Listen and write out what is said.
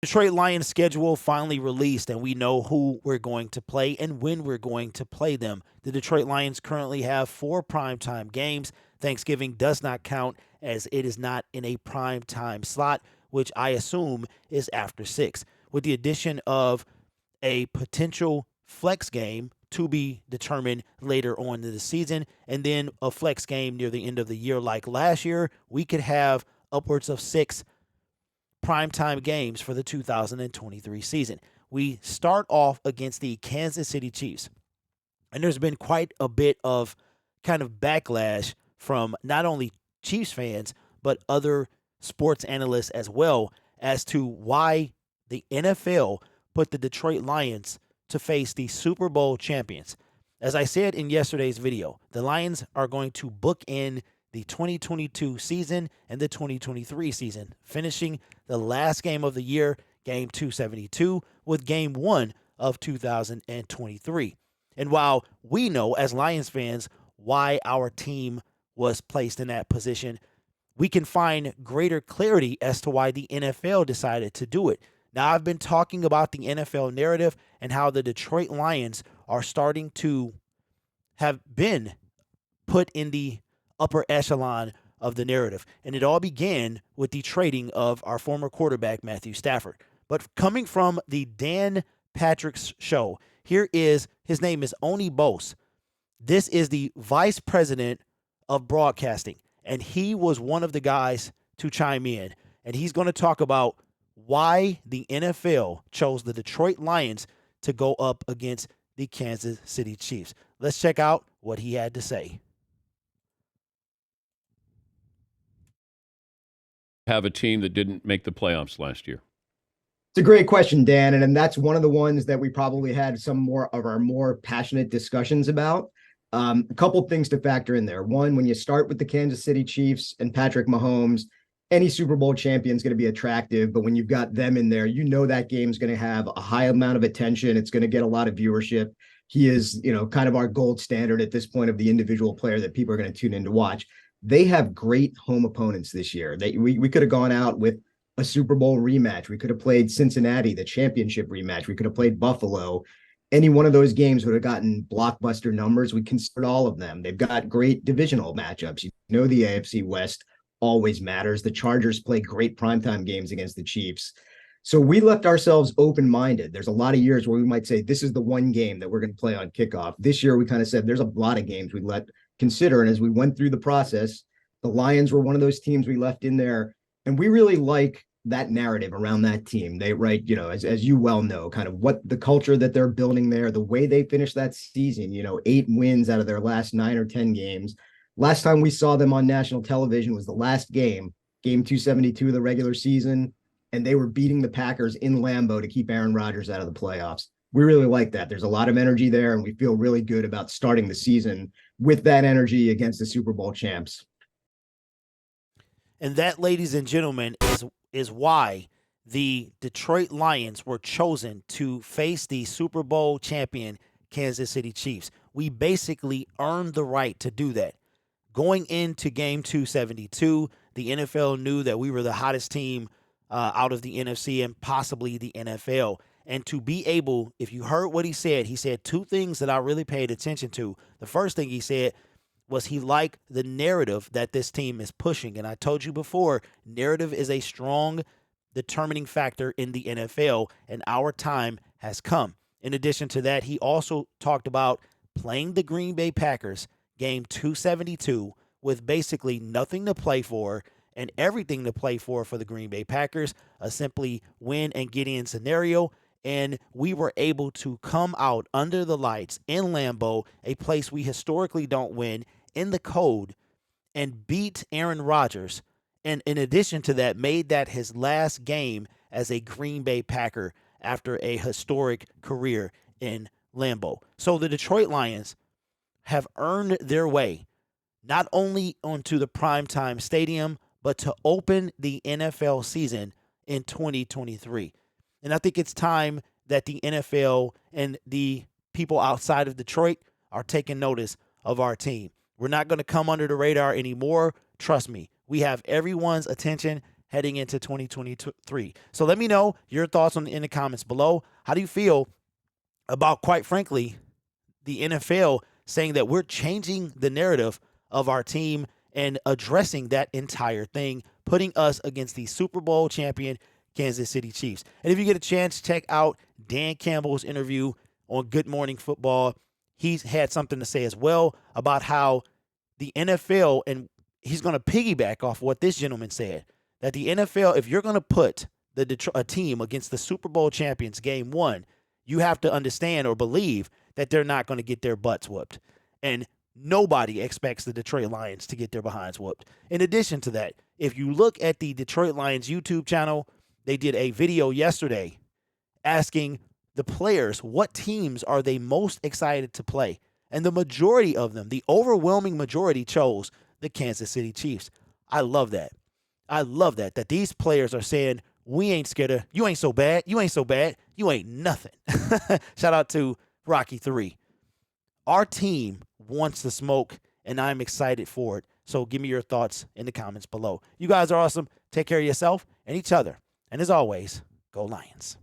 Detroit Lions schedule finally released, and we know who we're going to play and when we're going to play them. The Detroit Lions currently have 4 primetime games. Thanksgiving does not count as it is not in a primetime slot, which I assume is after 6. With the addition of a potential flex game to be determined later on in the season, and then a flex game near the end of the year like last year, we could have upwards of 6 primetime games for the 2023 season. We start off against the Kansas City Chiefs. And there's been quite a bit of kind of backlash from not only Chiefs fans, but other sports analysts as well as to why the NFL put the Detroit Lions to face the Super Bowl champions. As I said in yesterday's video, the Lions are going to book in the 2022 season and the 2023 season, finishing the last game of the year, game 272, with game 1 of 2023. And while we know as Lions fans why our team was placed in that position, we can find greater clarity as to why the NFL decided to do it. Now, I've been talking about the NFL narrative and how the Detroit Lions are starting to have been put in the upper echelon of the narrative. And it all began with the trading of our former quarterback, Matthew Stafford. But coming from the Dan Patrick's show, here is, his name is Oni Bose. This is the vice president of broadcasting. And he was one of the guys to chime in. And he's going to talk about why the NFL chose the Detroit Lions to go up against the Kansas City Chiefs. Let's check out what he had to say. Have a team that didn't make the playoffs last year? It's a great question, Dan, and that's one of the ones that we probably had some more of our more passionate discussions about. A couple things to factor in there. One, when you start with the Kansas City Chiefs and Patrick Mahomes, any Super Bowl champion is going to be attractive, but when you've got them in there, you know that game's going to have a high amount of attention. It's going to get a lot of viewership. He is, kind of our gold standard at this point of the individual player that people are going to tune in to watch. They have great home opponents this year. We could have gone out with a Super Bowl rematch. We could have played Cincinnati, the championship rematch. We could have played Buffalo. Any one of those games would have gotten blockbuster numbers. We considered all of them. They've got great divisional matchups. The AFC West always matters. The Chargers play great primetime games against the Chiefs. So we left ourselves open-minded. There's a lot of years where we might say, this is the one game that we're going to play on kickoff. This year, we kind of said there's a lot of games we let consider. And as we went through the process, the Lions were one of those teams we left in there. And we really like that narrative around that team. They write, as you well know, kind of what the culture that they're building there, the way they finished that season, 8 wins out of their last 9 or 10 games. Last time we saw them on national television was the last game 272 of the regular season, and they were beating the Packers in Lambeau to keep Aaron Rodgers out of the playoffs. We really like that. There's a lot of energy there, and we feel really good about starting the season with that energy against the Super Bowl champs. And that, ladies and gentlemen, is why the Detroit Lions were chosen to face the Super Bowl champion Kansas City Chiefs. We basically earned the right to do that. Going into game 272, the NFL knew that we were the hottest team out of the NFC and possibly the NFL. And to be able, if you heard what he said 2 things that I really paid attention to. The first thing he said was he liked the narrative that this team is pushing. And I told you before, narrative is a strong determining factor in the NFL, and our time has come. In addition to that, he also talked about playing the Green Bay Packers game 272 with basically nothing to play for and everything to play for the Green Bay Packers, a simply win and get in scenario. And we were able to come out under the lights in Lambeau, a place we historically don't win, in the cold, and beat Aaron Rodgers. And in addition to that, made that his last game as a Green Bay Packer after a historic career in Lambeau. So the Detroit Lions have earned their way not only onto the primetime stadium, but to open the NFL season in 2023. And I think it's time that the NFL and the people outside of Detroit are taking notice of our team. We're not going to come under the radar anymore. Trust me, we have everyone's attention heading into 2023. So let me know your thoughts in the comments below. How do you feel about, quite frankly, the NFL saying that we're changing the narrative of our team and addressing that entire thing, putting us against the Super Bowl champion Kansas City Chiefs? And if you get a chance, check out Dan Campbell's interview on Good Morning Football. He's had something to say as well about how the NFL, and he's going to piggyback off what this gentleman said, that the NFL, if you're going to put a team against the Super Bowl champions game one, you have to understand or believe that they're not going to get their butts whooped. And nobody expects the Detroit Lions to get their behinds whooped. In addition to that, if you look at the Detroit Lions YouTube channel, they did a video yesterday asking the players what teams are they most excited to play. And the majority of them, the overwhelming majority, chose the Kansas City Chiefs. I love that. I love that these players are saying, we ain't scared of, you ain't so bad, you ain't so bad, you ain't nothing. Shout out to Rocky 3. Our team wants the smoke, and I'm excited for it. So give me your thoughts in the comments below. You guys are awesome. Take care of yourself and each other. And as always, go Lions.